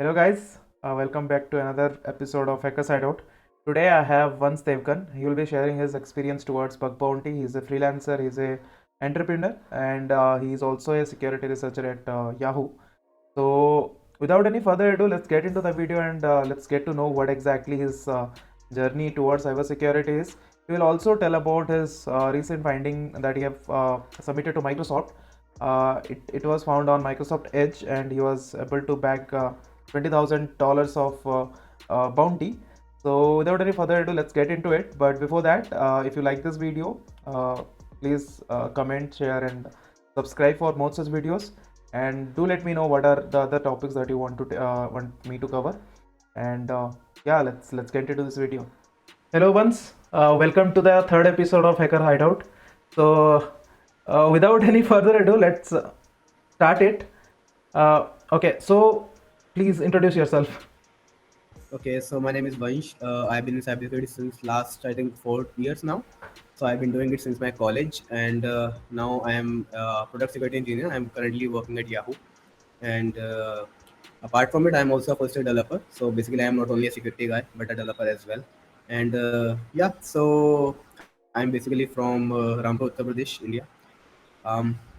Hello guys, welcome back to another episode of Hideout. Today I have Vansh Devgan. He will be sharing his experience towards bug bounty. He's a freelancer, he's a entrepreneur, and he's also a security researcher at Yahoo. So without any further ado, let's get into the video and let's get to know what exactly his journey towards cybersecurity is. He will also tell about his recent finding that he have submitted to Microsoft. It was found on Microsoft Edge, and he was able to bag $20,000 of bounty. So without any further ado, let's get into it. But before that, if you like this video, please comment, share, and subscribe for more such videos. And do let me know what are the other topics that you want me to cover. And yeah, let's get into this video. Hello, once. Welcome to the third episode of Hacker Hideout. So without any further ado, let's start it. Okay, so please introduce yourself. Okay, so my name is Vansh. I've been in cybersecurity since last, I think, 4 years now. So I've been doing it since my college, and now I am a product security engineer. I'm currently working at Yahoo, and apart from it, I'm also a full stack developer. So basically, I'm not only a security guy but a developer as well. And yeah, so I'm basically from Rampur, Uttar Pradesh, India.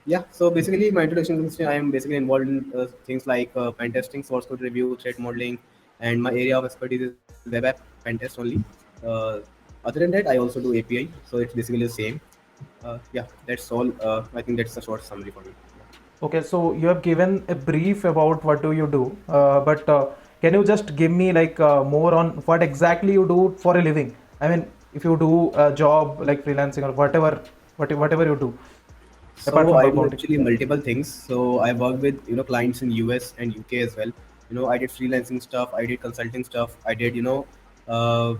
Yeah, so basically, my introduction is I am basically involved in things like pen testing, source code review, threat modeling, and my area of expertise is web app pen test only. Uh, Other than that, I also do API, so it's basically the same. Yeah, that's all. I think that's a short summary for me. Okay, so you have given a brief about what do you do, but can you just give me like more on what exactly you do for a living? I mean, if you do a job like freelancing or whatever you do apart So from I bug do bounty. actually multiple things. So I work with clients in US and UK as well. I did freelancing stuff, I did consulting stuff, I did uh,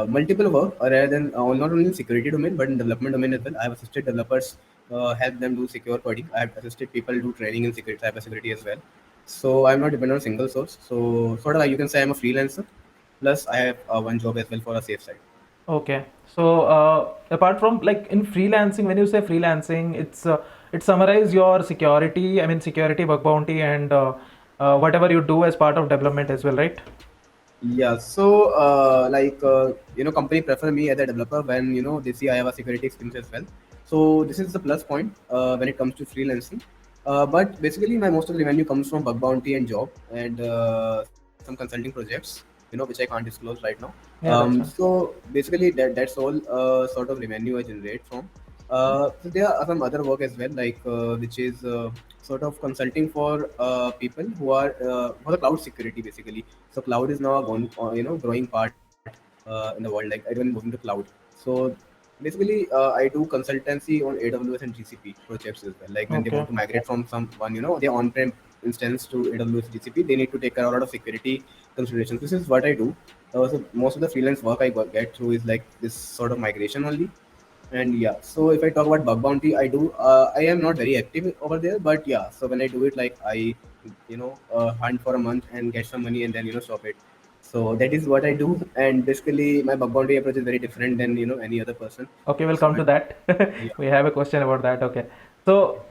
multiple work rather than not only in security domain but in development domain as well. I have assisted developers, help them do secure coding. I have assisted people do training in security, cybersecurity as well. So I'm not dependent on single source. So sort of like you can say I'm a freelancer. Plus I have one job as well for a safe side. Okay, so apart from like in freelancing, when you say freelancing, it summarize your security. I mean, security, bug bounty, and whatever you do as part of development as well, right? Yeah, so company prefer me as a developer when they see I have a security experience as well. So this is the plus point when it comes to freelancing. But basically, my most of the revenue comes from bug bounty and job and some consulting projects, which I can't disclose right now. Yeah, that's fine. So basically, that's all sort of revenue I generate from. So there are some other work as well, like which is sort of consulting for people who are for the cloud security basically. So cloud is now a growing part in the world. Like everyone moving to cloud. So basically, I do consultancy on AWS and GCP projects as well. Like when they Okay. want to migrate from someone, their on-prem instance to AWS GCP, they need to take care of a lot of security considerations. This is what I do. So most of the freelance work I get through is like this sort of migration only. And yeah, so if I talk about bug bounty, I am not very active over there, but yeah, so when I do it, like I hunt for a month and get some money and then stop it. So that is what I do, and basically my bug bounty approach is very different than any other person. Okay, we'll So come to that. yeah. We have a question about that. Okay, so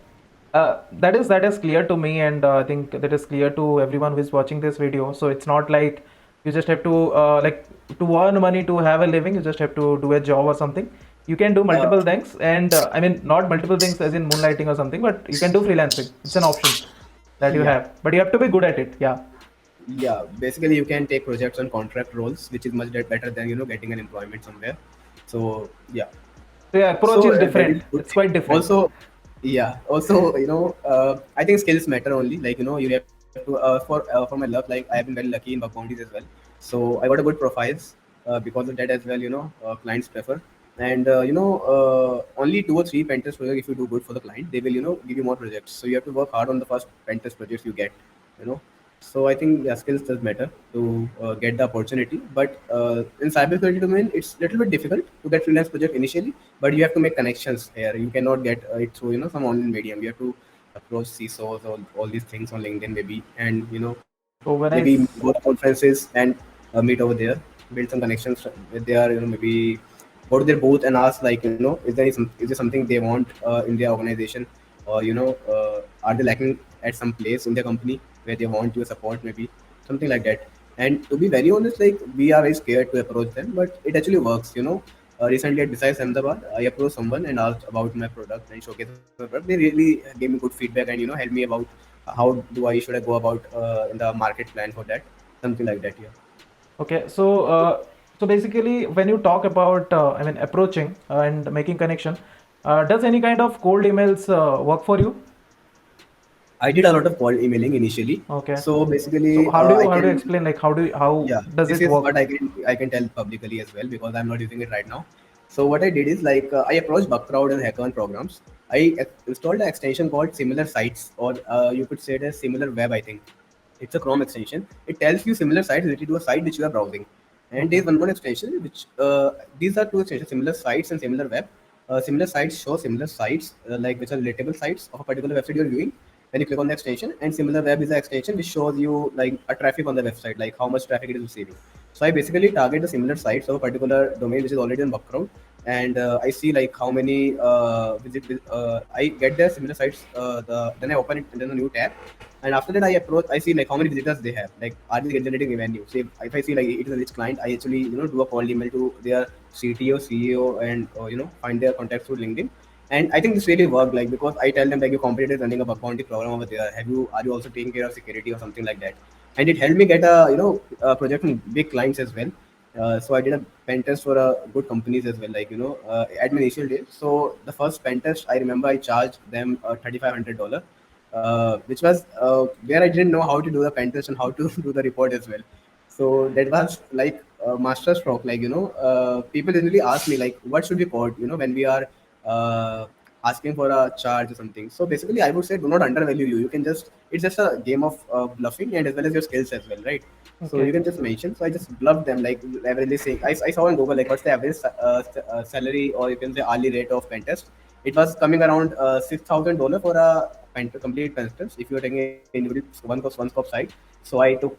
that is clear to me, and I think that is clear to everyone who is watching this video. So it's not like you just have to like to earn money to have a living. You just have to do a job or something. You can do Uh, multiple things, and I mean not multiple things as in moonlighting or something, but you can do freelancing. It's an option that you yeah, have, but you have to be good at it. Yeah. yeah. Basically, you can take projects on contract roles, which is much better than getting an employment somewhere. So yeah. So yeah, approach So is that is different. good It's thing. quite different. Also, yeah. Also, I think skills matter only. Like you have to for my luck. Like I have been very lucky in bug bounties as well. So I got a good profiles because of that as well. Clients prefer. And only 2 or 3 pen test projects if you do good for the client, they will give you more projects. So you have to work hard on the first pen test projects you get. You know, so I think yeah, skills does matter to get the opportunity. But in cybersecurity domain, it's a little bit difficult to get freelance project initially. But you have to make connections here. You cannot get it through some online medium. You have to approach CISOs or all these things on LinkedIn maybe, and So when I maybe go to conferences and meet over there, build some connections with their maybe go to their booth and ask like is there something they want in their organization, or are they lacking at some place in their company where they want your support maybe. something like that. And to be very honest, like we are very scared to approach them, but it actually works. Recently at Besides Ahmedabad, I approached someone and asked about my product and showcased my product. They really gave me good feedback and helped me about how do I should I go about in the market plan for that, something like that. Yeah. Okay, so basically, when you talk about, I mean, approaching and making connection, does any kind of cold emails work for you? I did a lot of cold emailing initially. Okay. So So basically, how I do you can explain, like how yeah, does this it is work? what I can tell publicly as well because I'm not using it right now. So what I did is like I approached Bugcrowd and HackerOne programs. Installed an extension called Similar Sites, or you could say it as Similar Web. I think it's a Chrome extension. It tells you similar sites related to a site which you are browsing. And Okay. there's one more extension which these are two extensions: Similar Sites and Similar Web. Similar sites show similar sites like which are relatable sites of a particular website you're viewing when you click on the extension, and similar web is the extension which shows you like a traffic on the website, like how much traffic it is receiving. So I basically target the similar sites of a particular domain which is already on Bugcrowd, and I see like how many I get their similar sites. Then I open it in a new tab, and after that I see like how many visitors they have, like are they generating revenue. So if I see like it is a rich client, I actually do a cold email to their CTO, CEO, and find their contacts through LinkedIn. And I think this really worked, like because I tell them like your competitor is running a bug bounty program over there. Are you also taking care of security or something like that? And it helped me get a project from big clients as well. So I did a pen test for good companies as well, like at my initial days. So the first pen test I remember I charged them $3,500, which was where I didn't know how to do the pen test and how to do the report as well. So that was like a master stroke. Like people generally ask me like, what should we code? When we are uh, asking for a charge or something. So basically, I would say do not undervalue you. You can just it's just a game of bluffing and as well as your skills as well, right? So you Okay. can just mention. So I just bluffed them like averagely saying I saw on Google like what's the average salary or you can say hourly rate of pen test. It was coming around $6,000 for a complete pen test if you are taking an individual one scope site. So I took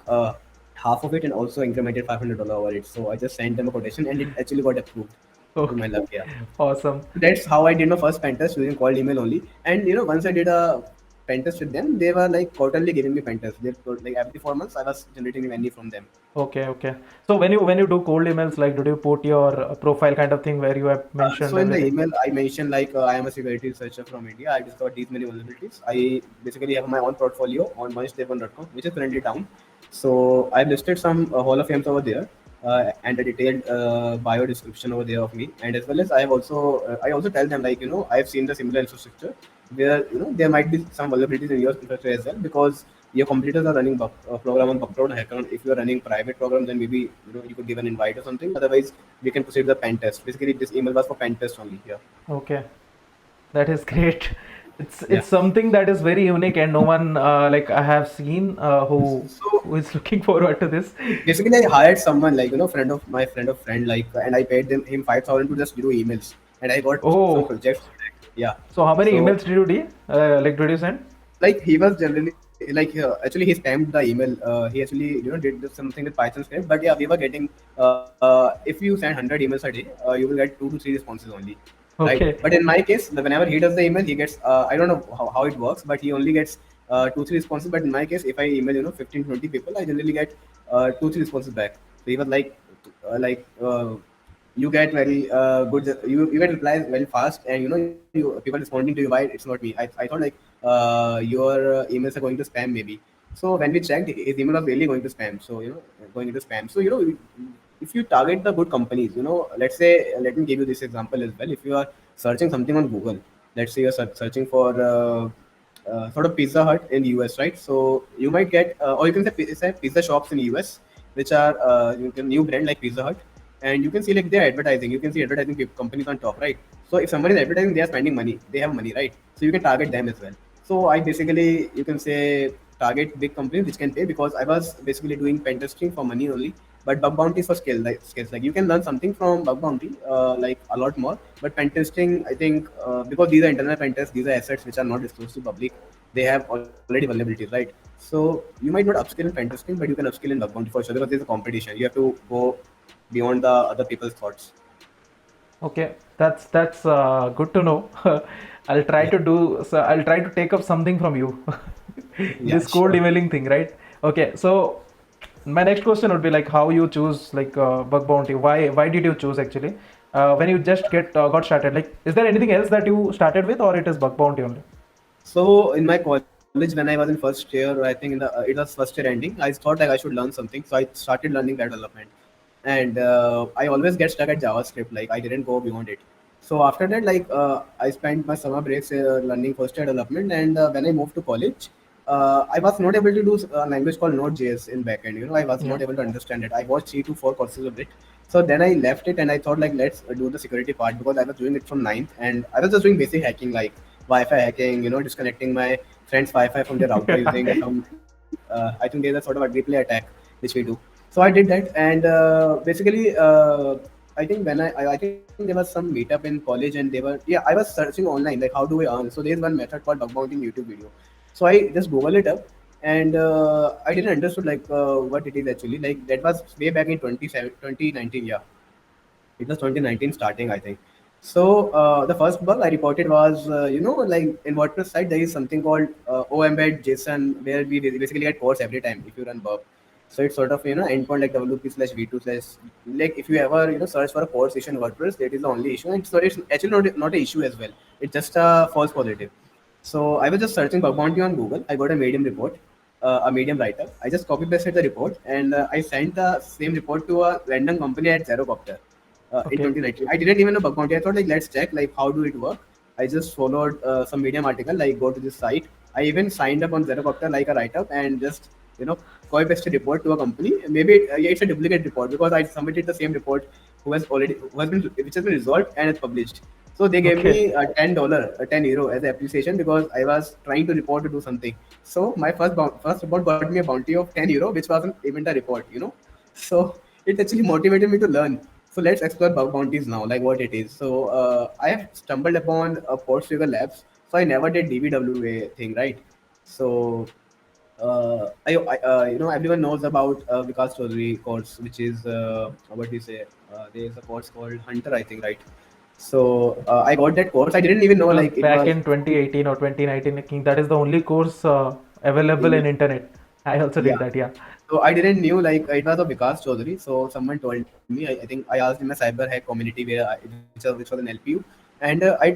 half of it and also incremented $500 over it. So I just sent them a quotation and it actually got approved to my Okay. luck. Yeah. Awesome. That's how I did my first pen test using cold email only. And once I did a pen test with them, they were like quarterly giving me pen tests. They like every 4 months I was generating revenue from them. Okay, okay. So when you do cold emails, like, did you put your profile kind of thing where you have So mentioned in the everything? email, I mentioned like I am a security researcher from India. I discovered these many vulnerabilities. I basically have my own portfolio on vanshdevan.com, which is currently down. So I've listed some Hall of Fames over there and a detailed bio description over there of me. And as well as I also tell them like I've seen the similar infrastructure where there might be some vulnerabilities in your infrastructure as well because your competitors are running program on Bugcrowd and HackerOne. If you are running private program, then maybe you could give an invite or something. Otherwise, we can proceed with the pen test. Basically, this email was for pen test only here. Okay, that is great. It's Yeah. it's something that is very unique, and no one like I have seen So who is looking forward to this. basically, I hired someone like friend of friend like, and I paid him 5,000 to just do emails, and I got some Oh, projects. Yeah. so how many So emails did you do? Like, did you send? like he was generally like actually he spammed the email. He actually did something with Python script, but yeah, we were getting if you send 100 emails a day, you will get 2 to 3 responses only, right? Okay, But in my case, whenever he does the email, he gets I don't know how it works, but he only gets 2 3 responses. But in my case, if I email 15 20 people, I generally get 2 3 responses back. So he was like you get very good you get replies very fast, and you people responding to you. Why it's not me? I thought like your emails are going to spam maybe. So when we checked, his email was really going to spam. So going into spam. So if you target the good companies, let's say, let me give you this example as well. If you are searching something on Google, let's say you're searching for sort of Pizza Hut in US, right? So you might get, or you can say pizza shops in US, which are you can new brand like Pizza Hut, and you can see like they're advertising. You can see advertising companies on top, right? So if somebody is advertising, they are spending money. They have money, right? So you can target them as well. So I basically, you can say, target big companies which can pay, because I was basically doing pen testing for money only. But bug bounty for skills. Like you can learn something from bug bounty, like a lot more. But pen testing, I think, because these are internal pen tests, these are assets which are not disclosed to public. They have already vulnerabilities, right? So you might not upskill in pen testing, but you can upskill in bug bounty for sure, because there's a competition. You have to go beyond the other people's thoughts. okay, that's good to know. I'll try Yeah. to do so. I'll try to take up something from you. Yeah. This cold Sure. emailing thing, right? Okay, so my next question would be like how you choose like bug bounty. Why did you choose actually? When you just get got started, like is there anything else that you started with, or it is bug bounty only? So in my college, when I was in first year, I think it was first year ending, I thought like I should learn something, so I started learning web development, and I always get stuck at JavaScript. Like I didn't go beyond it. So after that, like I spent my summer breaks learning first year development, and when I moved to college, I was not able to do a language called Node.js in backend. I was Yeah. not able to understand it. I watched 3 to 4 courses of it. So then I left it and I thought like let's do the security part because I was doing it from ninth and I was just doing basic hacking like Wi-Fi hacking, disconnecting my friend's Wi-Fi from their router using some. I think there's a sort of a replay attack which we do. So I did that, and basically, I think I think there was some meetup in college, and they were I was searching online like how do we earn. So there's one method called bug bounty in YouTube video. So I just Google it up, and I didn't understood like what it is actually. Like that was way back in 2019. Yeah, it was 2019 starting, I think. So the first bug I reported was, like in WordPress site there is something called embed JSON where we basically get codes every time if you run bug. So it's sort of endpoint like wp/v2 slash like if you ever search for a code session in WordPress, that is the only issue. And so it's actually not an issue as well. It's just a false positive. So I was just searching bug bounty on Google. I got a Medium report, a Medium writer. I just copy pasted the report and I sent the same report to a random company at Zerocopter in Okay. 2019. I didn't even know bug bounty. I thought like let's check like how do it work. I just followed some Medium article like go to this site. I even signed up on Zerocopter like a write up and just copy pasted report to a company. Maybe yeah, it's a duplicate report because I submitted the same report who has been which has been resolved and it's published. So they gave Okay. me a $10, a €10 as an appreciation because I was trying to report to do something. So my first report got me a bounty of €10, which wasn't even a report. So it actually motivated me to learn. So let's explore bug bounties now, like what it is. So I have stumbled upon Portugal Labs. So I never did DBWA thing, right? So everyone knows about Vikas Chaudhary course, which is what do you say? There is a course called Hunter, I think, right? So I got that course. I didn't even It know was like it back was. in 2018 or 2019. I think that is the only course available in internet. I also did Yeah. that. Yeah. So I didn't knew like it was a Vikas Chaudhary. So someone told me. I think I asked in a cyber hack community which was an LPU, and I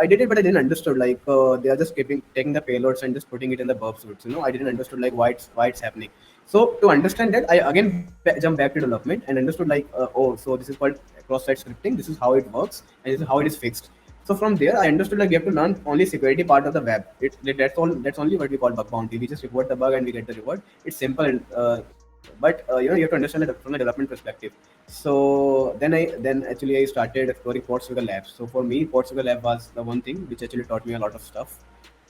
did it, but I didn't understood like they are just taking the payloads and just putting it in the burp suits. I didn't understood like why it's happening. So to understand that, I again jump back to development and understood like so this is called cross-site scripting. This is how it works, and this is how it is fixed. So from there, I understood like we have to learn only security part of the web. That's all. That's only what we call bug bounty. We just report the bug and we get the reward. It's simple, but you have to understand it from the development perspective. So then actually I started exploring Portugal Labs. So for me, Portugal Lab was the one thing which actually taught me a lot of stuff.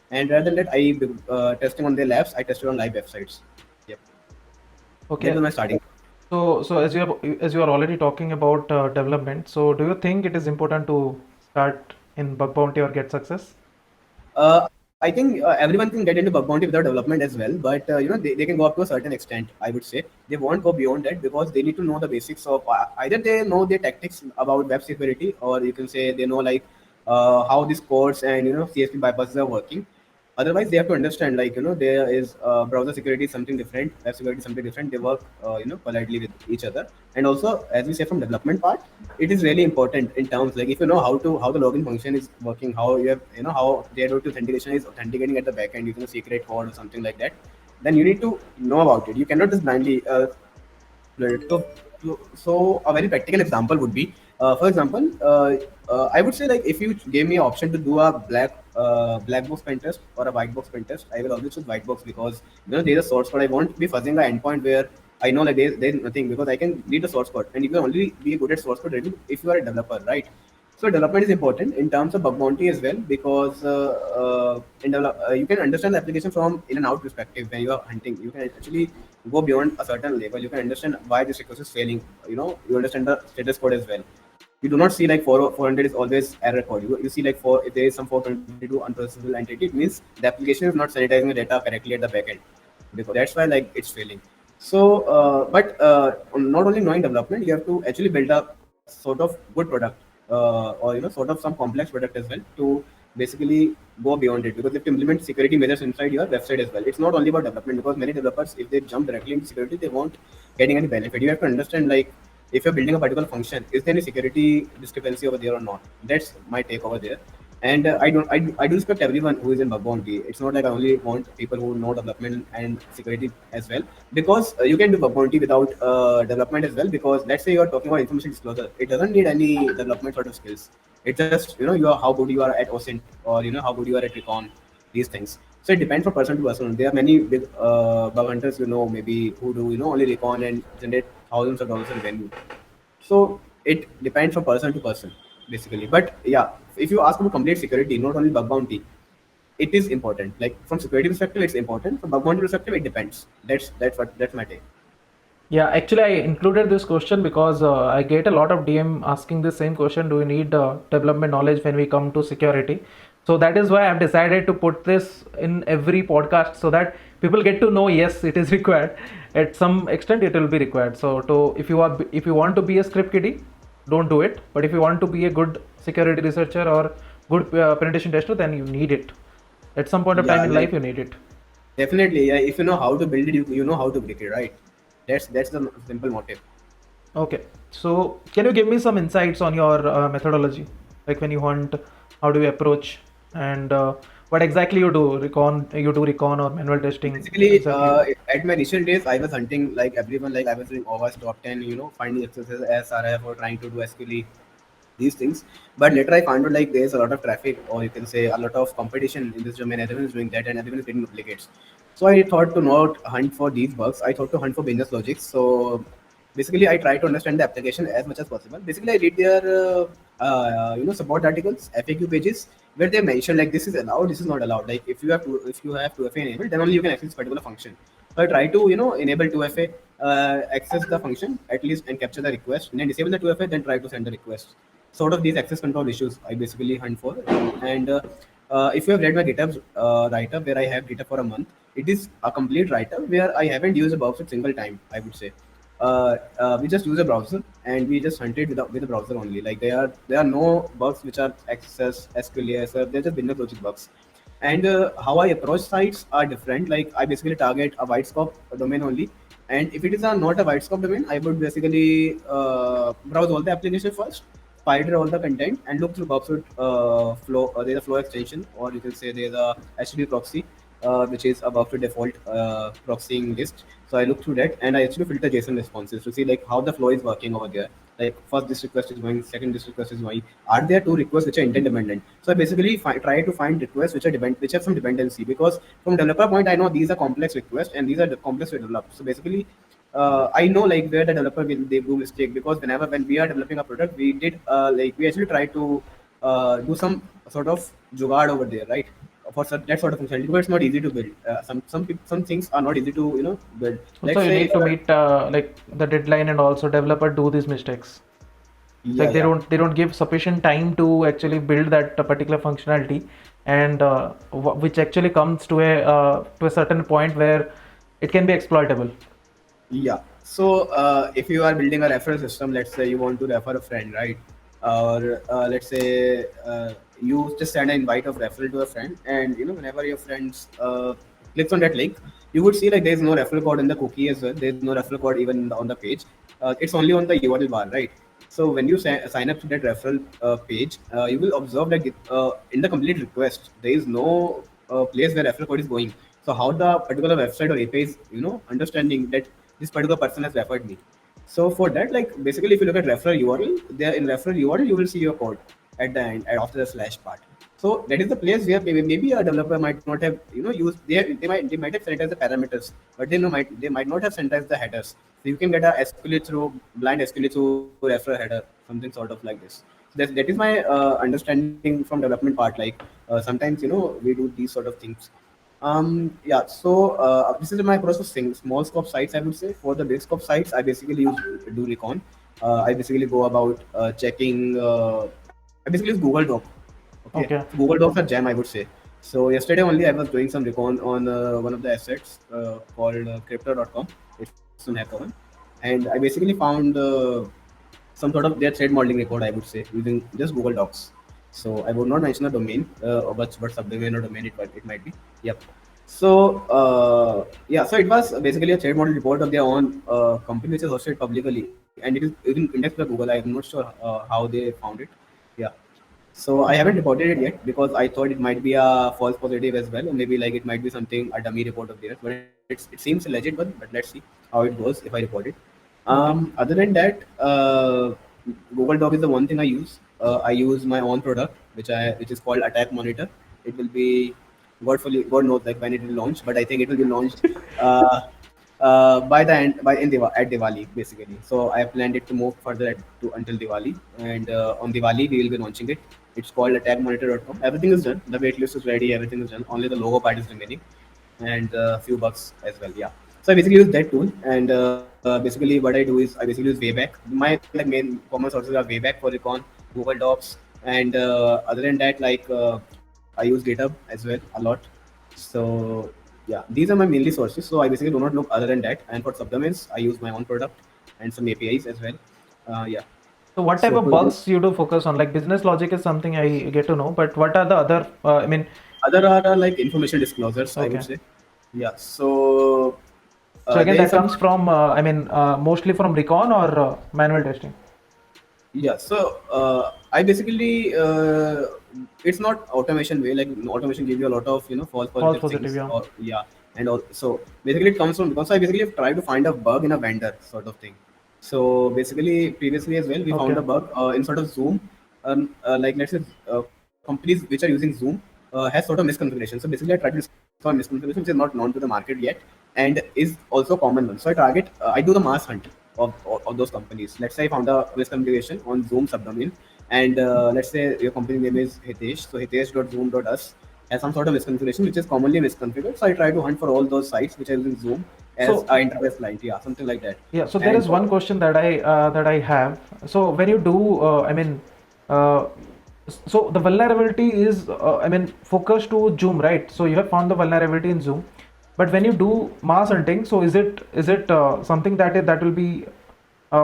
And rather than that, I testing on their labs. I tested on live websites. Yep, that Okay. was my starting. So as you are already talking about development, so do you think it is important to start in bug bounty or get success? I think everyone can get into bug bounty without development as well, but they can go up to a certain extent. I would say they won't go beyond that because they need to know the basics of either they know their tactics about web security, or you can say they know like how these codes and CSP bypasses are working. Otherwise, they have to understand like there is browser security is something different, web security is something different. They work politely with each other, and also as we say from development part, it is really important in terms like if you know how the login function is working, how you have how their route to authentication is authenticating at the back end using a secret code or something like that, then you need to know about it. You cannot just blindly so, so a very practical example would be, for example, I would say like if you gave me an option to do a black box pen test or a white box pen test, I will always choose white box because there's a source code. I won't be fuzzing the endpoint where I know like there's nothing because I can read the source code, and you can only be good at source code reading if you are a developer, right? So development is important in terms of bug bounty as well because you can understand the application from in and out perspective when you are hunting. You can actually go beyond a certain level. You can understand why this request is failing. You understand the status code as well. You do not see like 400 is always error code. You see like if there is some 422 unprocessable entity, it means the application is not sanitizing the data correctly at the backend because that's why like it's failing. So, but not only knowing development, you have to actually build a sort of good product or sort of some complex product as well to basically go beyond it, because if you implement security measures inside your website as well, it's not only about development, because many developers, if they jump directly into security, they won't getting any benefit. You have to understand, like, if you're building a particular function, is there any security discrepancy over there or not? That's my take over there. And I do respect everyone who is in bug bounty. It's not like I only want people who know development and security as well, because you can do bug bounty without development as well. Because let's say you're talking about information disclosure, it doesn't need any development sort of skills. It just, you are how good you are at OSINT, or how good you are at recon, these things. So it depends from person to person. There are many big bug hunters, maybe who do only recon and generate thousands of dollars in revenue. So it depends from person to person, basically. But yeah, if you ask about complete security, not only bug bounty, it is important. Like, from security perspective, it's important. From bug bounty perspective, it depends. That's my take. Yeah, actually, I included this question because I get a lot of DM asking the same question. Do we need development knowledge when we come to security? So that is why I've decided to put this in every podcast so that people get to know, yes, it is required. At some extent, it will be required. So if you want to be a script kiddie, don't do it. But if you want to be a good security researcher or good penetration tester, then you need it. At some point of time Yeah, in life, like, you need it. definitely. Yeah, if you know how to build it, you know how to break it, right? That's the simple motive. Okay, so can you give me some insights on your methodology? Like when you hunt, how do you approach, and what exactly you do? You do recon or manual testing? Basically, Exactly. at my initial days, I was hunting like everyone. Like, I was doing OWASP top 10, finding successes as SRF or trying to do SQL, these things. But later I found out, like, there's a lot of traffic, or you can say a lot of competition in this domain. Everyone is doing that, and everyone is getting duplicates. So I thought to not hunt for these bugs. I thought to hunt for business logics. So basically, I try to understand the application as much as possible. Basically, I read their support articles, FAQ pages, where they mention, like, this is allowed, this is not allowed. Like, if you have 2FA enabled, then only you can access this particular function. So I try to enable 2FA, access the function at least, and capture the request, and then disable the 2FA, then try to send the request. Sort of these access control issues I basically hunt for. And if you have read my GitHub write-up, where I have GitHub for a month, it is a complete write-up where I haven't used a browser single time, I would say. We just use a browser, and we just hunt it with a browser only. Like, there are no bugs which are access SQL, they're just business logic bugs. And how I approach sites are different. Like, I basically target a wide scope domain only. And if it is not a wide scope domain, I would basically browse all the application first, filter all the content, and look through Bobsuit flow. There's a flow extension, or you can say there's a HTTP proxy, which is a Bobsuit default proxying list. So I look through that, and I actually filter JSON responses to see, like, how the flow is working over there. Like, first this request is going, second this request is going. Are there two requests which are intent dependent? So I basically try to find requests which have some dependency, because from developer point, I know these are complex requests and these are complex to develop. So basically, I know, like, where the developer will they do mistake, because when we are developing a product, we did we actually try to do some sort of jugaad over there, right? For that sort of functionality, because it's not easy to build. Some things are not easy to build. Also, Let's you say, need to meet like the deadline, and also developer do these mistakes. yeah, Like yeah. they don't give sufficient time to actually build that particular functionality, and which actually comes to a certain point where it can be exploitable. Yeah. So if you are building a referral system, let's say you want to refer a friend, right? Or let's say you just send an invite of referral to a friend, and whenever your friends clicks on that link, you would see, like, there is no referral code in the cookie as well. There is no referral code even on the page. It's only on the URL bar, right? So when you sign up to that referral page, you will observe that in the complete request, there is no place where referral code is going. So how the particular website or API is, understanding that this particular person has referred me. So for that, like, basically, if you look at referral URL, there in referral URL, you will see your code at the end, after the slash part. So that is the place where maybe a developer might not have used, they might have sanitized the parameters, but they might not have sanitized the headers. So you can get a SQL through blind SQL through referral header, something sort of like this. So that is my understanding from development part. Like, sometimes we do these sort of things. Yeah, so this is my process thing. Small scope sites, I would say. For the big scope sites, I basically do recon. I basically go about checking. I basically use Google Doc. Okay, Okay. so Google Docs are jam, I would say. So yesterday only I was doing some recon on one of the assets called crypto.com. It's an hacker one, and I basically found some sort of their thread modeling record, I would say, using just Google Docs. So I would not mention the domain, what subdomain or domain it might be. Yep. So it was basically a trade model report of their own company, which is hosted publicly, and it is even indexed by Google. I am not sure how they found it. Yeah. So I haven't Okay. reported it yet because I thought it might be a false positive as well, or maybe like it might be something a dummy report of theirs. But it seems a legit one. But let's see how it goes if I report it. Okay. Other than that, Google Doc is the one thing I use. I use my own product, which is called AttackMonitor. It will be God knows like when it will launch, but I think it will be launched uh, by the end by in Diva, at Diwali basically. So I have planned it to move further to until Diwali, and on Diwali we will be launching it. It's called AttackMonitor.com. Everything is done. The waitlist is ready. Everything is done. Only the logo part is remaining, and a few bugs as well. Yeah. So I basically use that tool, and basically what I do is I basically use Wayback. My like main common sources are Wayback for Recon, Google Docs, and other than that, I use GitHub as well a lot. So yeah, these are my mainly sources. So I basically do not look other than that. And for subdomains, I use my own product and some APIs as well. Yeah. So what type So of bugs you do focus on? Like business logic is something I get to know, but what are the other? I mean, other are like information disclosures, I would okay. say. Yeah. So So again, there is that some. comes from, I mean, mostly from recon or manual testing. Yeah, so I basically it's not automation way. Like automation gives you a lot of false False positive positive, things, yeah. or yeah, and all. So basically it comes from because I basically try to find a bug in a vendor sort of thing. So basically previously as well we found Okay. a bug in sort of Zoom, like let's say companies which are using Zoom has sort of misconfiguration. So basically I try to discover misconfiguration which is not known to the market yet and is also a common one. So I do the mass hunt of those companies. Let's say I found a misconfiguration on Zoom subdomain, and let's say your company name is Hitesh. So hitesh.zoom.us has some sort of misconfiguration which is commonly misconfigured. So I try to hunt for all those sites which are using Zoom as So our interface client. Yeah, something like that. yeah, so there And is one question that I have. So when you do, I mean, uh, so the vulnerability is, I mean, focused to Zoom, right? So you have found the vulnerability in Zoom, but when you do mass hunting, so is it something that will be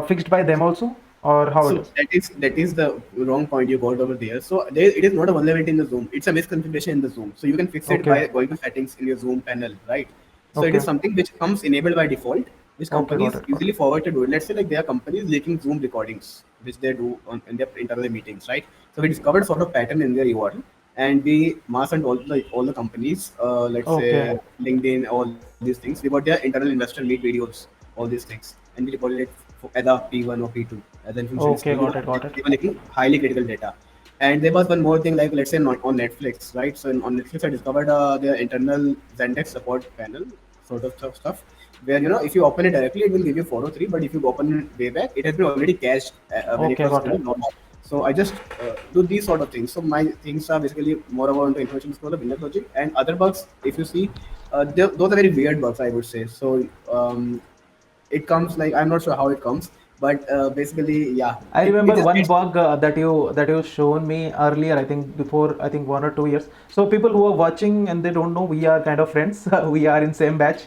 fixed by them also, or how it so is? that is the wrong point you got over there. So it is not a vulnerability in the Zoom. It's a misconfiguration in the Zoom. So you can fix it Okay, by going to settings in your Zoom panel, right? So it is okay, something which comes enabled by default, which okay, got companies it, got it. usually forward to do it. Let's say like there are companies leaking Zoom recordings, which they do in their internal meetings, right? So we discovered sort of pattern in their URL, and we mass and all the companies, let's Okay, say LinkedIn, all these things. We got their internal investor meet videos, all these things, and we reported it as a P1 or P2 as an information okay, disclosure. got it, got it. They were leaking highly critical data. And there was one more thing, like let's say on Netflix, right? So on Netflix, I discovered their internal Zendesk support panel sort of stuff, where if you open it directly, it will give you 403, but if you open it way back, it has been already cached when it Okay, was got it. launched. So I just do these sort of things. So my things are basically more about the information disclosure, business logic, and other bugs. If you see, those are very weird bugs, I would say. So it comes like I'm not sure how it comes, but basically, yeah, I it remember just one gets. bug that you shown me earlier. I think before, I think 1 or 2 years. So people who are watching and they don't know, we are kind of friends. We are in same batch,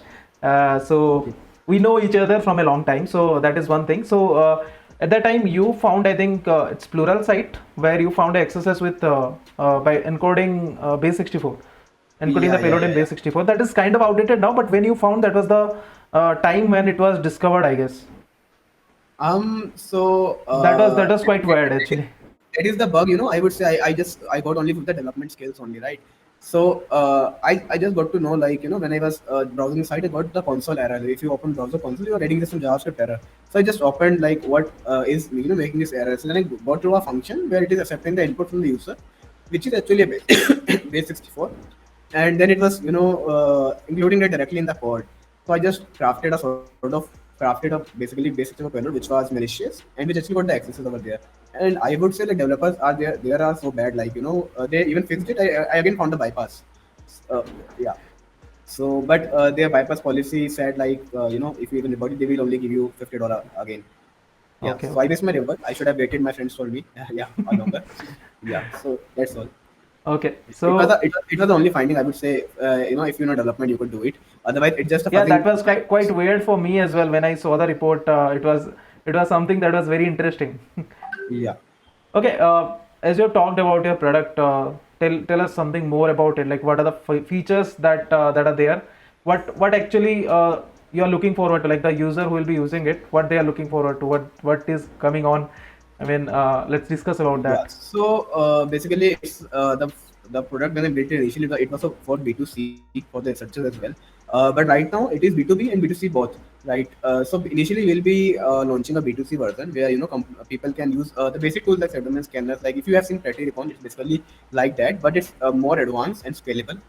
so we know each other from a long time. So that is one thing. So at that time, you found, I think it's plural site where you found XSS with by encoding base64, encoding the Yeah, yeah, payload yeah, in yeah. base64. That is kind of outdated now. But when you found, that was the time when it was discovered, I guess. So That was quite weird actually. that is the bug. I would say I got only with the development skills only, right? So I just got to know like when I was browsing the site, I got the console error. If you open browser console, you are getting this some JavaScript error. So I just opened like what is making this error. So then I got to a function where it is accepting the input from the user, which is actually a base 64, and then it was including it directly in the code. So I just crafted a basically basic of payload which was malicious and which actually got the accesses over there. And I would say like developers are there are so bad, like they even fixed it. I again found the bypass. Uh, yeah. So but their bypass policy said like if you even report it, they will only give you $50 again. Yeah. Okay, So I okay. missed my report. I should have waited. My friends told me. Yeah, or longer. Yeah. So that's all. Okay. It was, So the only finding I would say. If you know development, you could do it. Otherwise, it's just a yeah, that fuzzing. was quite weird for me as well when I saw the report. It was something that was very interesting. Yeah. Okay. as you have talked about your product, tell us something more about it. Like, what are the features that are there? What actually you are looking forward to? Like the user who will be using it, what they are looking forward to? What is coming on? I mean, let's discuss about Yeah. that. So basically, it's the product when I built it initially, it was for B2C for the researchers as well. But right now it is B2B and B2C both. Right. So initially we'll be launching a B2C version where people can use the basic tools like settlement scanners. Like if you have seen Petty Recon, it's basically like that, but it's more advanced and scalable.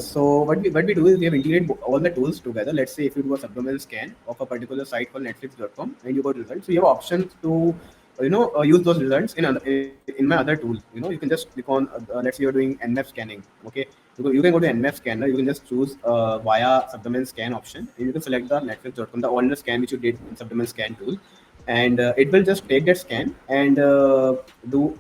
So what we do is we have integrated all the tools together. Let's say if you do a subdomain scan of a particular site called Netflix.com and you got results, so you have options to use those results in my other tool. You can just click on let's say you're doing nmap scanning. Okay, you can go to nmap scanner. You can just choose via subdomain scan option, and you can select the netflix.com, the older scan which you did in subdomain scan tool, and it will just take that scan and do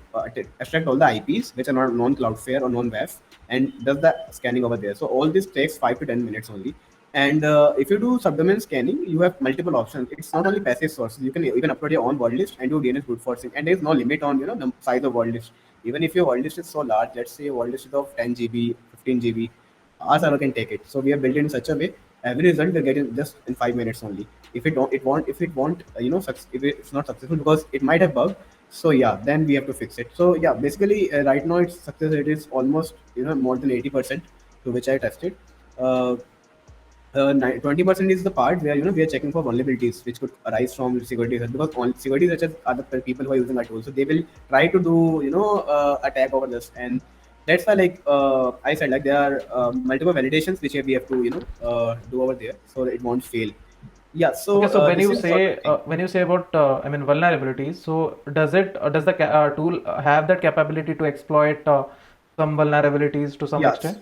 extract all the IPs which are not non-Cloudflare or non-WAF, and does the scanning over there. So all this takes 5 to 10 minutes only. And if you do subdomain scanning, you have multiple options. It's not only passive sources. You can even upload your own word list and do DNS brute forcing. And there is no limit on the size of word list. Even if your word list is so large, let's say your word list is of 10 GB, 15 GB, our server can take it. So we have built it in such a way every result will get in just in 5 minutes only. If it won't, if it's not successful because it might have bug. So yeah, then we have to fix it. So yeah, basically right now its success rate is almost more than 80% to which I tested. Uh, 20% is the part where we are checking for vulnerabilities which could arise from security research, because all security researchers are the people who are using our tool, so they will try to do attack over this. And that's why I said, like, there are multiple validations which we have to do over there so it won't fail. Yeah, Okay, so so this is what I think. when you say about I mean vulnerabilities, so does the tool have that capability to exploit some vulnerabilities to some Yes. extent?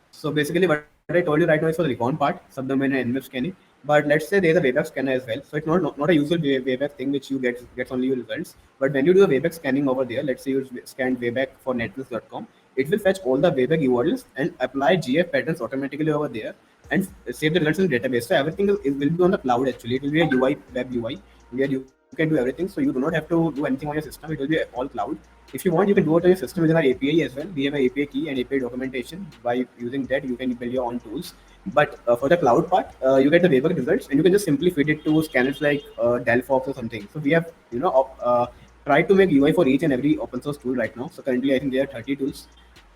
So basically, what I told you right now is for the recon part, subdomain and nmap scanning. But let's say there's a Wayback Scanner as well. So it's not a usual Wayback thing which you gets only your results. But when you do a Wayback scanning over there, let's say you scanned Wayback for Netflix.com, it will fetch all the Wayback URLs and apply GF patterns automatically over there and save the results in the database. So everything will be on the cloud actually. It will be a UI, web UI, where you can do everything. So you do not have to do anything on your system. It will be all cloud. If you want, you can do it on your system using our API as well. We have an API key and API documentation. By using that, you can build your own tools. But for the cloud part, you get the Wayback results, and you can just simply feed it to scanners like Delphox or something. So we have tried to make UI for each and every open source tool right now. So currently, I think there are 30 tools.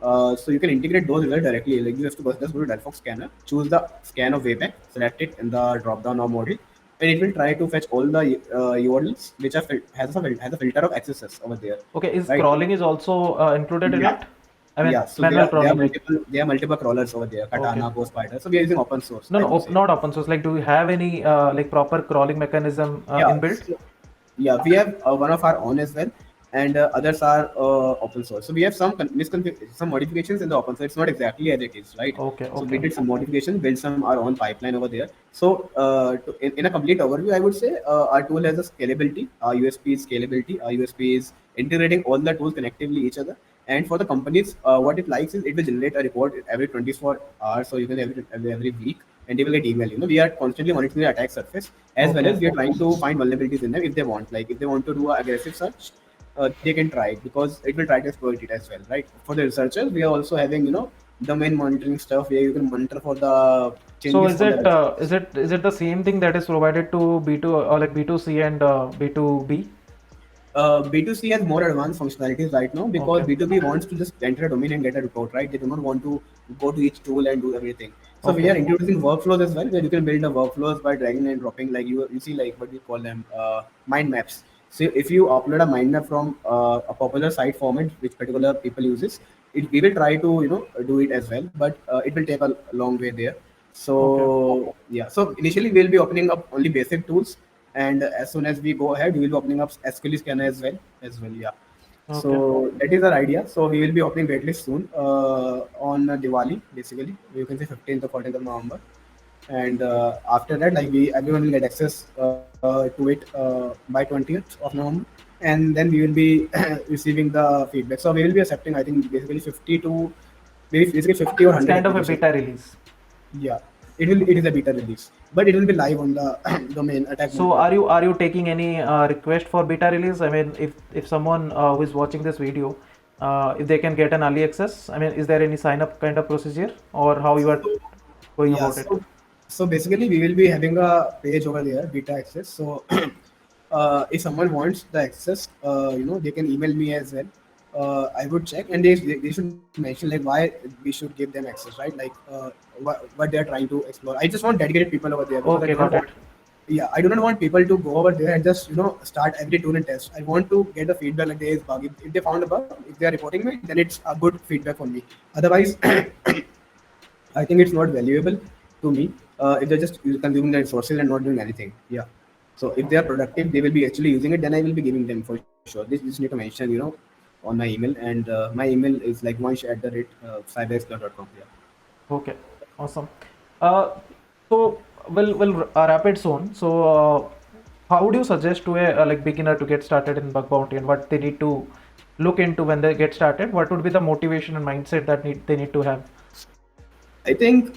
So you can integrate those results directly. Like you have to just go to Delphox scanner, choose the scan of Wayback, select it in the drop down or model, and it will try to fetch all the URLs which are has a filter of accesses over there, Okay, is right? crawling is also included in Yeah, it? I mean yeah. So manual crawling, like, there are multiple crawlers over there, okay. Katana, Ghost Spider. So we are using open source, No, I no, would say. not open source. Like, do you have any like proper crawling mechanism Yeah, inbuilt? yeah, we have one of our own as well, and others are open source. So we have some modifications in the open source. It's not exactly as it is, right? Okay, So we okay, did some modifications, built some our own pipeline over there. So in a complete overview, I would say our tool has a scalability. Our USP is scalability. Our USP is integrating all the tools connectively each other. And for the companies, what it likes is it will generate a report every 24 hours, so you can every week, and they will get email. We are constantly monitoring the attack surface, as well okay. as we are trying to find vulnerabilities in them if they want. Like if they want to do an aggressive search, they can try it because it will try to exploit it as well, right? For the researchers, we are also having domain monitoring stuff where you can monitor for the So changes on the websites. is it the same thing that is provided to B2 or like B2C and B2B? B2C has more advanced functionalities right now because Okay, B2B wants to just enter a domain and get a report, right? They do not want to go to each tool and do everything. So we okay, are introducing workflows as well, where you can build the workflows by dragging and dropping, like you see, like what we call them, mind maps. So if you upload a mind map from a popular site format which particular people uses, we will try to do it as well, but it will take a long way there. okay, So yeah, so initially we'll be opening up only basic tools, and as soon as we go ahead, we will be opening up SQL scanner as well. Yeah. okay. So that is our idea. So we will be opening waitlist soon on Diwali, basically. You can say 15th or 14th of November, and after that, like we everyone will get access to it by 20th of November, and then we will be receiving the feedback. So we will be accepting, I think, basically 50 to maybe basically 50 or It's 100 kind of a applications. beta release. Yeah. It is a beta release, but it will be live on the domain So attackmonitor.com. are you taking any request for beta release? I mean, if someone who is watching this video, if they can get an early access, I mean, is there any sign up kind of procedure, or how you are So going yeah, about it? so basically we will be having a page over there, beta access. So if someone wants the access, they can email me as well. I would check, and they should mention like why we should give them access, right? Like what they are trying to explore. I just want dedicated people over there because I Okay, do not got want. it. Yeah, I do not want people to go over there and just start every tool and test. I want to get the feedback like there is bug. If they found a bug, if they are reporting me, then it's a good feedback for me. Otherwise, I think it's not valuable to me if they're just consuming the resources and not doing anything. Yeah. So if they are productive, they will be actually using it. Then I will be giving them for sure. This need to mention, on my email, and my email is like vansh@cyberexplorer.com. Yeah. Okay, awesome. Uh, so we'll wrap it soon. So how would you suggest to a like beginner to get started in bug bounty, and what they need to look into when they get started? What would be the motivation and mindset that they need to have? I think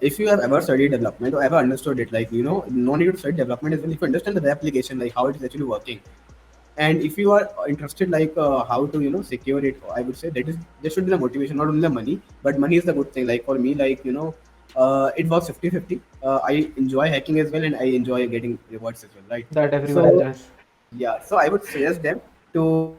if you have ever studied development or ever understood it, like no need to study development as well. If you understand the application, like how it is actually working, and if you are interested, like how to secure it, I would say there should be the motivation, not only the money, but money is the good thing. Like for me, like it works 50-50. I enjoy hacking as well, and I enjoy getting rewards as well, right? That everyone So enjoys. yeah, so I would suggest them to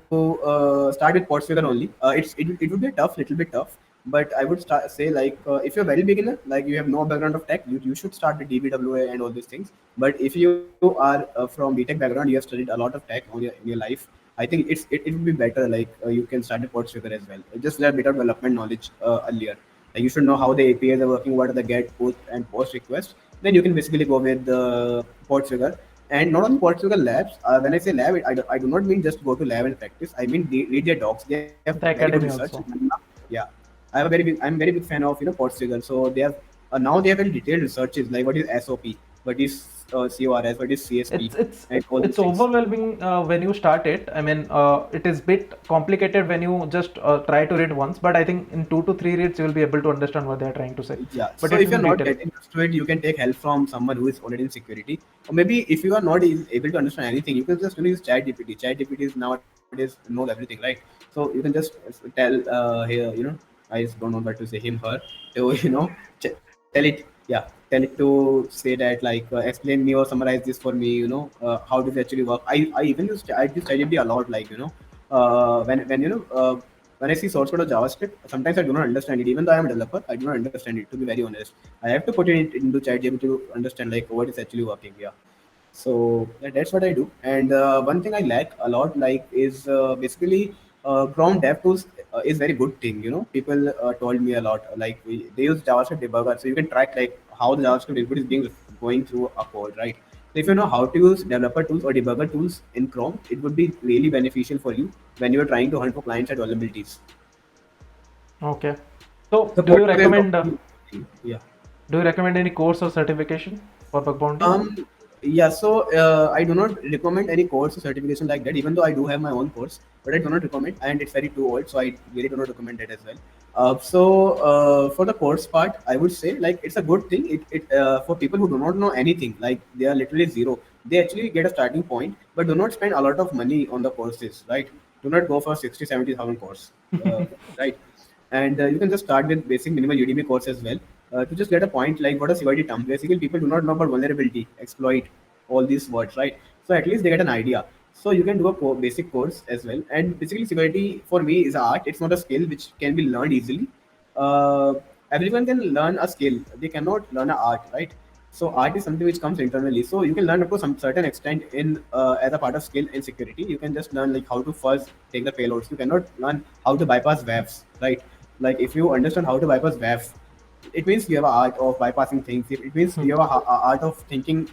start with Portsfigure only. It would be tough, little bit tough, but I would say like if you're very beginner, like you have no background of tech, you should start with DBWA and all these things. But if you are from BTech background, you have studied a lot of tech in your life. I think it would be better like you can start with Portsfigure as well. Just a bit of development knowledge earlier. Like you should know how the APIs are working, what are the get, put, and post requests. Then you can basically go with the Portsfigure. And not only Portugal labs. When I say lab, I do not mean just go to lab and practice. I mean read their docs. They have very The good academy research. also. Yeah, I'm very big fan of Portugal. So they have now they have very detailed researches like what is SOP, what is CORS, what is CSP, it's it's and all it's these things. overwhelming when you start it. I mean, it is bit complicated when you just try to read once, but I think in 2 to 3 reads you will be able to understand what they are trying to say. Yeah. But So it's if you're in not detail. getting used to it, you can take help from someone who is already in security. Or maybe if you are not able to understand anything, you can just use ChatGPT. ChatGPT is nowadays knows everything, right? So you can just tell here, I just don't know what to say him, her, to tell it, yeah, tell it to say that like explain me or summarize this for me. How does it actually work? I even I use ChatGPT a lot, like when when I see source code of JavaScript, sometimes I do not understand it. Even though I am a developer, I do not understand it. To be very honest, I have to put it into ChatGPT to understand like what is actually working. Yeah. So that's what I do. And one thing I like a lot, like, is basically Chrome DevTools is very good thing. People told me a lot. Like they use JavaScript debugger, so you can track like how the JavaScript input is being going through a code, right? So if you know how to use developer tools or debugger tools in Chrome, it would be really beneficial for you when you are trying to hunt for client side vulnerabilities. Okay. So The Portugal is yeah. do you recommend any course or certification for bug bounty? Um, yeah, so I do not recommend any course or certification like that, even though I do have my own course, but I do not recommend, and it's very too old, so I really do not recommend it as well. For the course part, I would say like it's a good thing. It for people who do not know anything, like they are literally zero, they actually get a starting point, but do not spend a lot of money on the courses, right? Do not go for 60-70,000 course, right? And you can just start with basic minimal Udemy course as well to just get a point like what a security term. Basically, people do not know about vulnerability, exploit, all these words, right? So at least they get an idea. So you can do a basic course as well. And basically, security for me is an art. It's not a skill which can be learned easily. Uh, Everyone can learn a skill. They cannot learn an art, right? So art is something which comes internally. So you can learn up to some certain extent in as a part of skill in security. You can just learn like how to first take the payloads. You cannot learn how to bypass waves, right? Like if you understand how to bypass waves, it means you have an art of bypassing things. It means you have a art of thinking,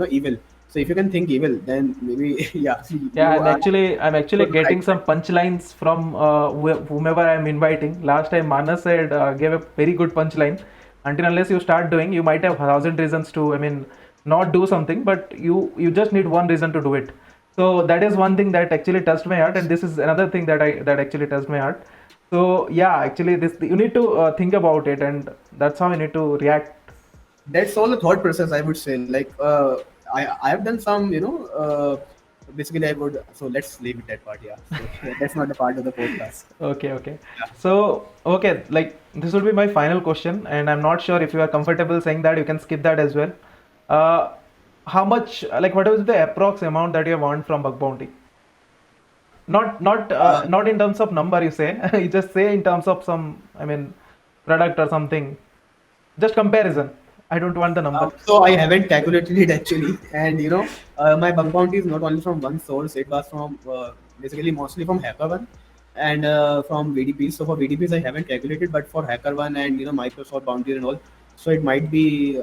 evil. So if you can think evil, then maybe yeah, Yeah, you are I'm actually on the right getting some track. punchlines from whomever I'm inviting. Last time Manas said gave a very good punchline. Until unless you start doing, you might have 1,000 reasons to, I mean, not do something, but you just need one reason to do it. So that is one thing that actually touched my heart, and this is another thing that actually touched my heart. So yeah, actually this you need to think about it, and that's how you need to react that's all the thought process, I would say. Like I have done some, basically I would. So let's leave it that part. Yeah. So that's not the part of the podcast. Okay, okay. Yeah. So, okay, like this will be my final question, and I'm not sure if you are comfortable saying that, you can skip that as well. Uh, how much, like, what is the approx amount that you want from Bug Bounty? Not in terms of number, you say. You just say in terms of some, I mean, product or something. Just comparison. I don't want the number. So I haven't calculated it actually, and my bug bounty is not only from one source. It was from basically mostly from HackerOne and from VDPs. So for VDPs I haven't calculated, but for HackerOne and Microsoft Bounty and all, so it might be.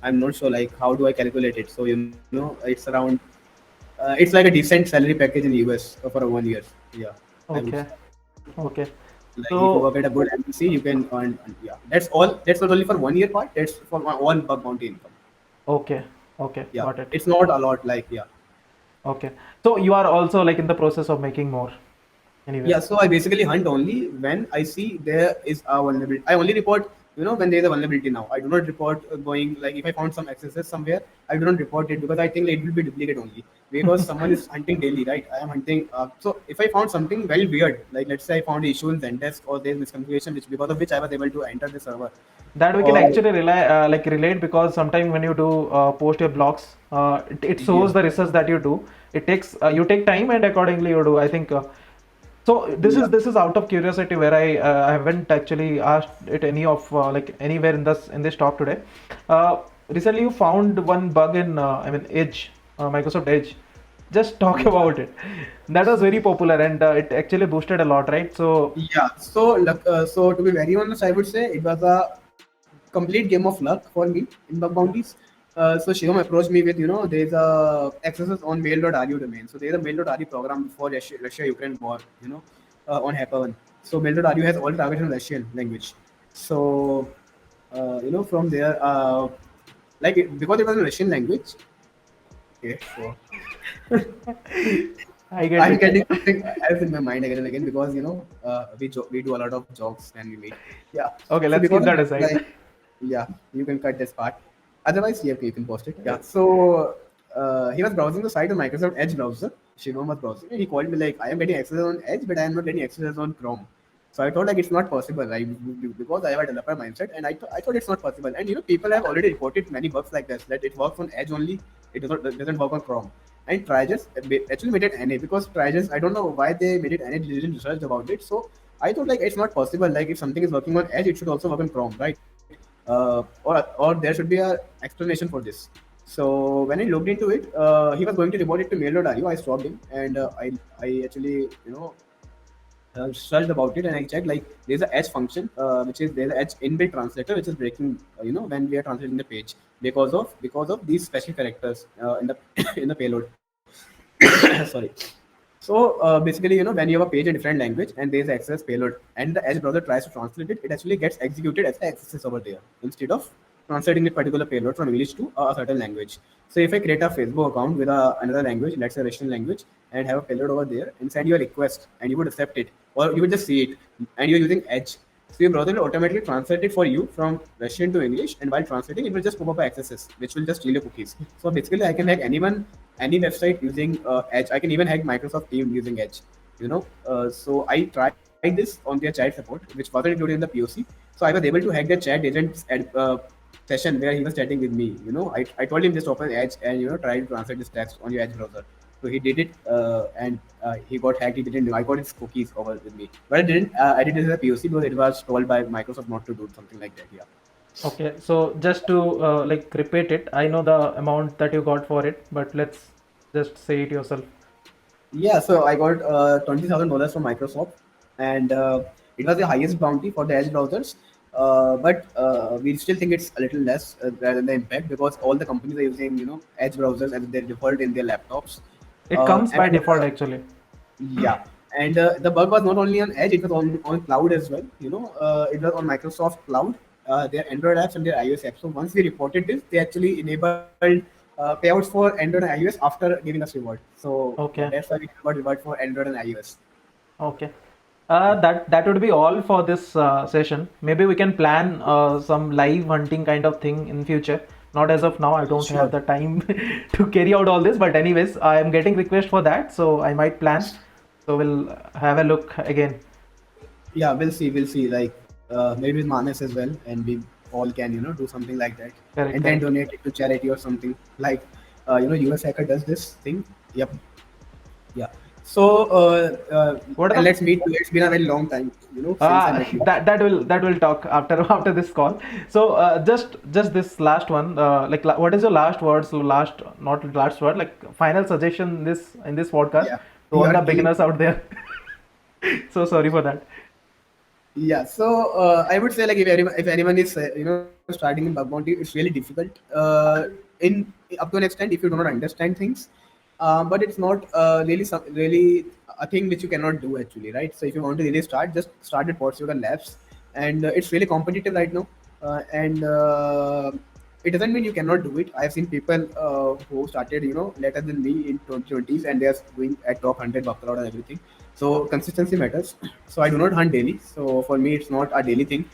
I'm not sure like how do I calculate it. So it's around. It's like a decent salary package in US for a 1 year. Yeah, I would Okay, say. okay. Like if you So, work at a good MNC, you can earn. Yeah, that's all. That's not only for 1 year part. That's for one bug bounty income. okay, okay, Yeah, got it. it's not a lot. Like yeah. Okay. So you are also like in the process of making more anyway. Yeah, so I basically hunt only when I see there is a vulnerability. I only report, when there is a vulnerability now. I do not report going like if I found some accesses somewhere, I do not report it because I think it will be duplicate only. Because someone is hunting daily, right? I am hunting. So if I found something very weird, like let's say I found an issue in Zendesk or there is misconfiguration, which because of which I was able to enter the server, That we can or actually relate, because sometimes when you do post your blogs, it shows yeah, the research that you do. It takes you take time and accordingly you do. I think so. yeah. This is out of curiosity where I haven't actually asked it any of like anywhere in this talk today. Recently you found one bug in I mean Edge, Microsoft Edge. Just talk about it. That was very popular and it actually boosted a lot, right? So Yeah, so to be very honest, I would say it was a complete game of luck for me in bug bounties. So Shivam approached me with, there's a accesses on mail.ru domain. So there's a mail.ru program before Russia-Ukraine war, on HackerOne. So mail.ru has all targets in Russian language. So, from there, because it was in Russian language, okay, so I get I'm it. getting something else in my mind again and again because we do a lot of jokes when we meet. Yeah. Okay, So let's keep because of that that, aside. like, yeah, you can cut this part. Otherwise, yeah, okay, you can post it. Yeah. So he was browsing the site on Microsoft Edge browser. Shivam was browsing. And he called me like, I am getting access on Edge, but I am not getting access on Chrome. So I thought like it's not possible, right? Because I have a developer mindset, and I thought it's not possible. And people have already reported many bugs like this that it works on Edge only. It doesn't work on Chrome. And Trajas actually made it NA because Trajas, I don't know why they made it NA, they didn't research about it. So I thought like it's not possible. Like if something is working on Edge, it should also work on Chrome, right? Or there should be a explanation for this. So when I looked into it, he was going to report it to mail.ru. I stopped him and I actually searched about it and I checked like there's a Edge function which is there's a Edge inbuilt translator which is breaking when we are translating the page because of these special characters in the in the payload. Sorry. So basically, when you have a page in different language and there's access payload and the Edge browser tries to translate it, it actually gets executed as the access over there instead of translating the particular payload from English to a certain language. So if I create a Facebook account with another language, let's say Russian language, and have a payload over there and send you a request and you would accept it or you would just see it and you're using Edge. So your browser will automatically translate it for you from Russian to English, and while translating, it will just pop up accesses, which will just steal your cookies. So basically, I can hack anyone, any website using Edge. I can even hack Microsoft Teams using Edge. So I tried this on their chat support, which wasn't included in the POC. So I was able to hack their chat agent's session where he was chatting with me. I told him just open Edge and try to translate this text on your Edge browser. So he did it, and he got hacked. He didn't know. I got his cookies over with me, but I didn't. I did this as a POC because it was told by Microsoft not to do something like that. Yeah. Okay, so just to like repeat it, I know the amount that you got for it, but let's just say it yourself. Yeah. So I got $20,000 from Microsoft, and it was the highest bounty for the Edge browsers. But we still think it's a little less rather than the impact because all the companies are using Edge browsers as their default in their laptops. It comes by And default actually. Yeah, and the bug was not only on Edge; it was on cloud as well. It was on Microsoft Cloud, their Android apps and their iOS apps. So once we reported this, they actually enabled payouts for Android and iOS after giving us reward. So Okay, that's why we got reward for Android and iOS. okay. That would be all for this session. Maybe we can plan some live hunting kind of thing in future. Not as of now. I don't have Sure. the time to carry out all this. But anyways, I am getting request for that, so I might plan. So we'll have a look again. Yeah, we'll see. We'll see. Like maybe with Manas as well, and we all can do something like that, Correct, and then correct. donate it to charity or something. Like US Hacker does this thing. Yep. Yeah. So What and are the let's meet. It's been a very long time, since I met you. that will talk after this call. So just this last one. What is your last words? Last not last word. Like final suggestion in this podcast Yeah. to all You are the killing. beginners out there. So sorry for that. Yeah, so I would say like if anyone is starting in bug bounty, it's really difficult in up to an extent if you do not understand things, but it's not really a thing which you cannot do actually, right? So if you want to really start, just start at Portugal Labs, and it's really competitive right now, and it doesn't mean you cannot do it. I've seen people who started later than me in 2020s, and they're doing at top 100 buckle and everything. So consistency matters. So I do not hunt daily. So for me, it's not a daily thing.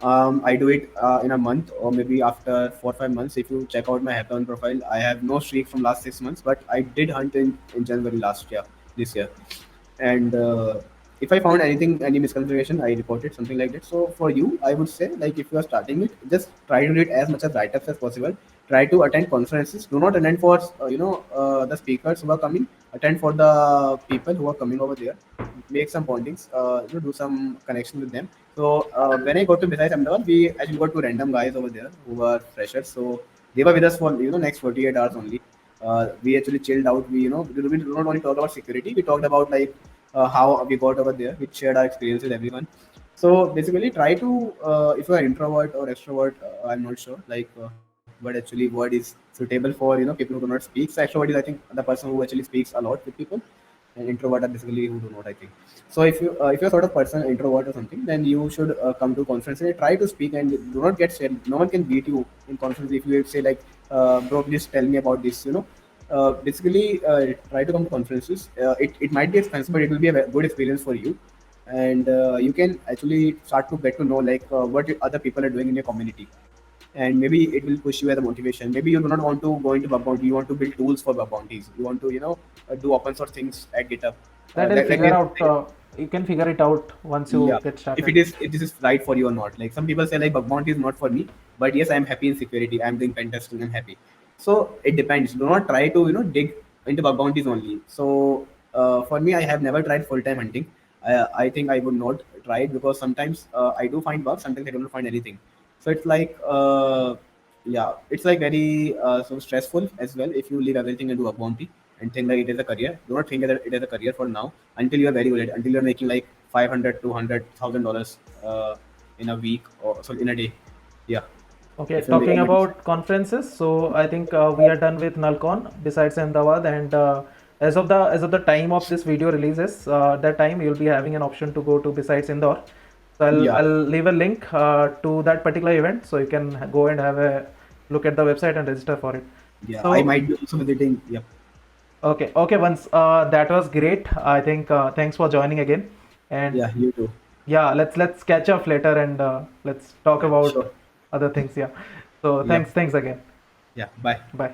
I do it in a month or maybe after 4 or 5 months. If you check out my Hackathon profile, I have no streak from last 6 months, but I did hunt in January last year, this year. And if I found anything, any misconfiguration, I reported something like that. So for you, I would say like if you are starting it, just try to read as much as write-ups as possible. Try to attend conferences. Do not attend for the speakers who are coming. Attend for the people who are coming over there. Make some bondings. Do some connection with them. So when I got to besides Ahmedabad, we actually got two random guys over there who were freshers. So they were with us for next 48 hours only. We actually chilled out. We do not only talk about security. We talked about like how we got over there. We shared our experience with everyone. So basically, try to if you are introvert or extrovert, I'm not sure like what actually word is suitable for people who do not speak. So extrovert is I think the person who actually speaks a lot with people, and introvert are basically who do not, I think. So if you're sort of person introvert or something, then you should come to conference and try to speak and do not get scared. No one can beat you in conference if you say like bro, please tell me about this. Basically try to come to conferences. It might be expensive, but it will be a good experience for you, and you can actually start to get to know like what other people are doing in your community, and maybe it will push you as a motivation. Maybe you do not want to go into bug bounty, you want to build tools for bug bounties, you want to do open source things at GitHub. That will Like figure out. You can figure it out once you yeah, get if started. it is, if this is right for you or not. Like some people say like bug bounty is not for me, but yes, I'm happy in security, I'm doing pen testing, I'm happy. So it depends. Do not try to dig into bug bounties only. So for me, I have never tried full-time hunting. I think I would not try it because sometimes I do find bugs, sometimes I don't find anything. So it's like yeah, it's like very so stressful as well if you leave everything and do a bounty and think like it is a career. Do not think that it is a career for now until you are very good at, until you're making like 500, $200,000 in a week or so in a day. Yeah, Okay, if you're talking making money. about conferences, so I think we are done with Nalcon besides Ahmedabad, and as of the time of this video releases, that time you'll be having an option to go to besides Indore. So I'll Yeah, I'll leave a link to that particular event, so you can go and have a look at the website and register for it. yeah, I So might be also visiting. Yep. okay, once that was great. I think thanks for joining again, and Yeah, you too. yeah, let's catch up later and let's talk Yeah, about sure. other things. Yeah. So Yep. thanks again. Yeah, bye. Bye.